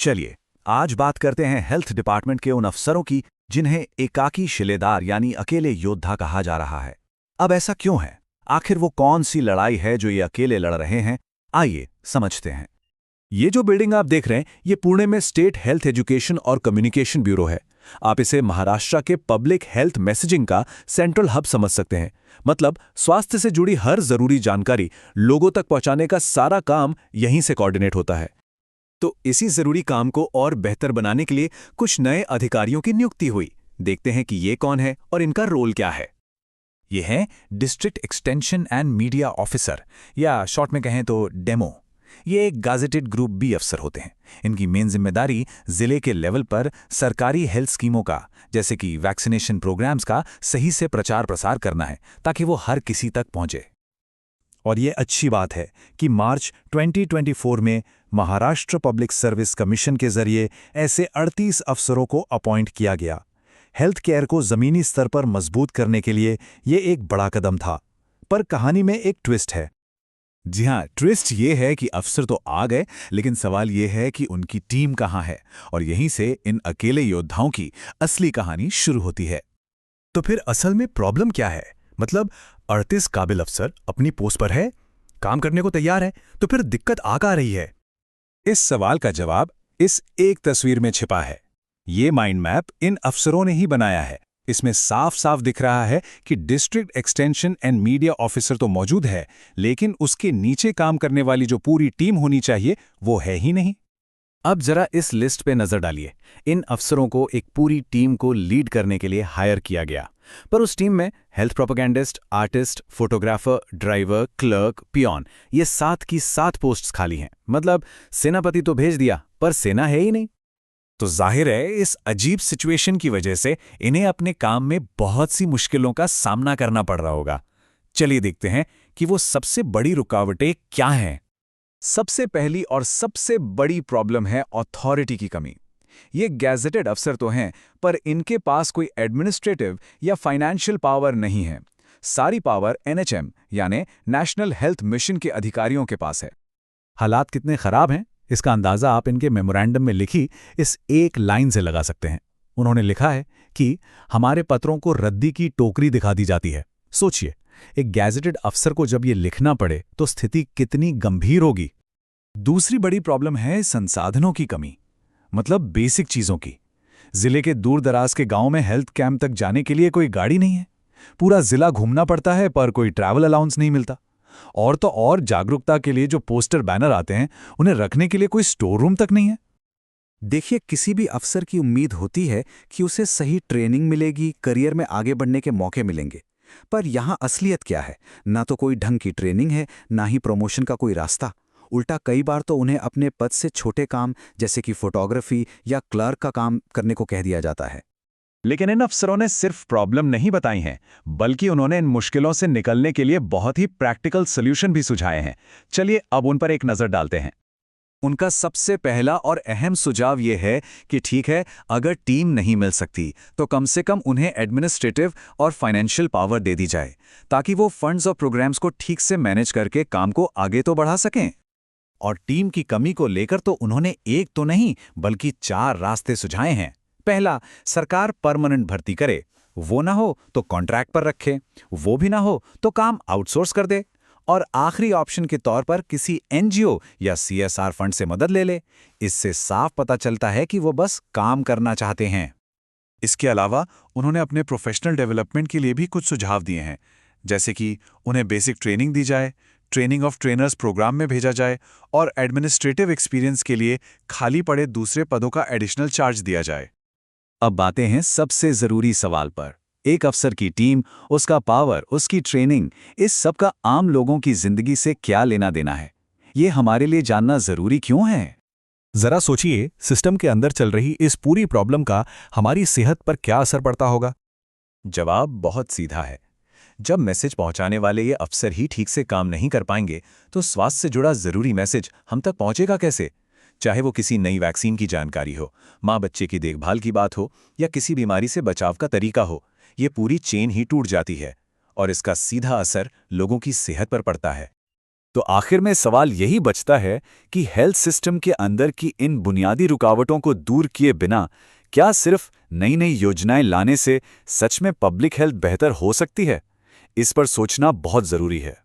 चलिए आज बात करते हैं हेल्थ डिपार्टमेंट के उन अफसरों की जिन्हें एकाकी शिलेदार यानी अकेले योद्धा कहा जा रहा है। अब ऐसा क्यों है? आखिर वो कौन सी लड़ाई है जो ये अकेले लड़ रहे हैं? आइए समझते हैं। ये जो बिल्डिंग आप देख रहे हैं, ये पुणे में स्टेट हेल्थ एजुकेशन और कम्युनिकेशन ब्यूरो है। आप इसे महाराष्ट्र के पब्लिक हेल्थ मैसेजिंग का सेंट्रल हब समझ सकते हैं। मतलब स्वास्थ्य से जुड़ी हर जरूरी जानकारी लोगों तक पहुंचाने का सारा काम यहीं से कोऑर्डिनेट होता है। तो इसी जरूरी काम को और बेहतर बनाने के लिए कुछ नए अधिकारियों की नियुक्ति हुई। देखते हैं कि ये कौन है और इनका रोल क्या है। ये हैं district extension and media officer, या शॉर्ट में कहें तो डेमो। ये एक गाजेटेड ग्रुप बी अफसर होते हैं। इनकी मेन जिम्मेदारी जिले के लेवल पर सरकारी हेल्थ स्कीमों का, जैसे कि वैक्सीनेशन प्रोग्राम्स का सही से प्रचार प्रसार करना है, ताकि वो हर किसी तक पहुंचे। और ये अच्छी बात है कि मार्च 2024 में महाराष्ट्र पब्लिक सर्विस कमीशन के जरिए ऐसे 38 अफसरों को अपॉइंट किया गया। हेल्थ केयर को जमीनी स्तर पर मजबूत करने के लिए ये एक बड़ा कदम था। पर कहानी में एक ट्विस्ट है। जी हाँ, ट्विस्ट ये है कि अफसर तो आ गए, लेकिन सवाल ये है कि उनकी टीम कहाँ है, और यहीं से इन अकेले योद्धाओं की असली कहानी शुरू होती है। तो फिर असल में प्रॉब्लम क्या है? मतलब 38 काबिल अफसर अपनी पोस्ट पर है, काम करने को तैयार है, तो फिर दिक्कत आ कहाँ रही है? इस सवाल का जवाब इस एक तस्वीर में छिपा है। ये माइंड मैप इन अफसरों ने ही बनाया है। इसमें साफ साफ दिख रहा है कि district extension and media officer तो मौजूद है, लेकिन उसके नीचे काम करने वाली जो पूरी टीम होनी चाहिए वो है ही नहीं। अब जरा इस लिस्ट पे नजर डालिए। इन अफसरों को एक पूरी टीम को लीड करने के लिए हायर किया गया, पर उस टीम में health propagandist, artist, photographer, driver, clerk, peon, ये 7 की 7 पोस्ट्स खाली हैं। मतलब सेनापति तो भेज दिया, पर सेना है ही नहीं। तो जाहिर है इस अजीब सिचुएशन की वजह से इन्हें अपने काम में बहुत सी मुश्किलों का सामना करना पड़ रहा होगा। चलिए देखते हैं कि वो सबसे बड़ी रुकावटें क्या हैं। सबसे पहली और सबसे बड़ी प्रॉब्लम है अथॉरिटी की कमी। ये गैजेटेड अफसर तो हैं, पर इनके पास कोई एडमिनिस्ट्रेटिव या फाइनेंशियल पावर नहीं है। सारी पावर एनएचएम यानी नेशनल हेल्थ मिशन के अधिकारियों के पास है। हालात कितने खराब हैं, इसका अंदाजा आप इनके मेमोरेंडम में लिखी इस एक लाइन से लगा सकते हैं। उन्होंने लिखा है कि हमारे पत्रों को रद्दी की टोकरी दिखा दी जाती है। सोचिए, एक गैजेटेड अफसर को जब ये लिखना पड़े तो स्थिति कितनी गंभीर होगी। दूसरी बड़ी प्रॉब्लम है संसाधनों की कमी, मतलब बेसिक चीजों की। जिले के दूर दराज के गांव में हेल्थ कैंप तक जाने के लिए कोई गाड़ी नहीं है। पूरा जिला घूमना पड़ता है, पर कोई ट्रैवल अलाउंस नहीं मिलता। और तो और जागरूकता के लिए जो पोस्टर बैनर आते हैं, उन्हें रखने के लिए कोई स्टोर रूम तक नहीं है। देखिए, किसी भी अफसर की उम्मीद होती है कि उसे सही ट्रेनिंग मिलेगी, करियर में आगे बढ़ने के मौके मिलेंगे। पर यहाँ असलियत क्या है? ना तो कोई ढंग की ट्रेनिंग है, ना ही प्रमोशन का कोई रास्ता। उल्टा कई बार तो उन्हें अपने पद से छोटे काम, जैसे कि फोटोग्राफी या क्लर्क का काम करने को कह दिया जाता है। लेकिन इन अफसरों ने सिर्फ प्रॉब्लम नहीं बताई हैं, बल्कि उन्होंने इन मुश्किलों से निकलने के लिए बहुत ही प्रैक्टिकल सॉल्यूशन भी सुझाए हैं। चलिए अब उन पर एक नज़र डालते हैं। उनका सबसे पहला और अहम सुझाव यह है कि ठीक है, अगर टीम नहीं मिल सकती तो कम से कम उन्हें एडमिनिस्ट्रेटिव और फाइनेंशियल पावर दे दी जाए, ताकि वो फंड्स और प्रोग्राम्स को ठीक से मैनेज करके काम को आगे तो बढ़ा सकें। और टीम की कमी को लेकर तो उन्होंने एक तो नहीं बल्कि 4 रास्ते सुझाए हैं। पहला, सरकार परमानेंट भर्ती करे। वो ना हो तो कॉन्ट्रैक्ट पर रखे, वो भी ना हो तो काम आउटसोर्स कर दे। और आखिरी ऑप्शन के तौर पर किसी एनजीओ या सीएसआर फंड से मदद ले ले। इससे साफ पता चलता है कि वो बस काम करना चाहते हैं। इसके अलावा उन्होंने अपने प्रोफेशनल डेवलपमेंट के लिए भी कुछ सुझाव दिए हैं, जैसे कि उन्हें बेसिक ट्रेनिंग दी जाए, ट्रेनिंग ऑफ ट्रेनर्स प्रोग्राम में भेजा जाए, और एडमिनिस्ट्रेटिव एक्सपीरियंस के लिए खाली पड़े दूसरे पदों का एडिशनल चार्ज दिया जाए। अब बातें हैं सबसे जरूरी सवाल पर। एक अफसर की टीम, उसका पावर, उसकी ट्रेनिंग, इस सब का आम लोगों की जिंदगी से क्या लेना देना है? ये हमारे लिए जानना जरूरी क्यों है? जरा सोचिए, सिस्टम के अंदर चल रही इस पूरी प्रॉब्लम का हमारी सेहत पर क्या असर पड़ता होगा? जवाब बहुत सीधा है। जब मैसेज पहुंचाने वाले ये अफसर ही ठीक से काम नहीं कर पाएंगे, तो स्वास्थ्य से जुड़ा जरूरी मैसेज हम तक पहुंचेगा कैसे? चाहे वो किसी नई वैक्सीन की जानकारी हो, माँ बच्चे की देखभाल की बात हो, या किसी बीमारी से बचाव का तरीका हो, ये पूरी चेन ही टूट जाती है और इसका सीधा असर लोगों की सेहत पर पड़ता है। तो आखिर में सवाल यही बचता है कि हेल्थ सिस्टम के अंदर की इन बुनियादी रुकावटों को दूर किए बिना क्या सिर्फ नई नई योजनाएं लाने से सच में पब्लिक हेल्थ बेहतर हो सकती है? इस पर सोचना बहुत ज़रूरी है।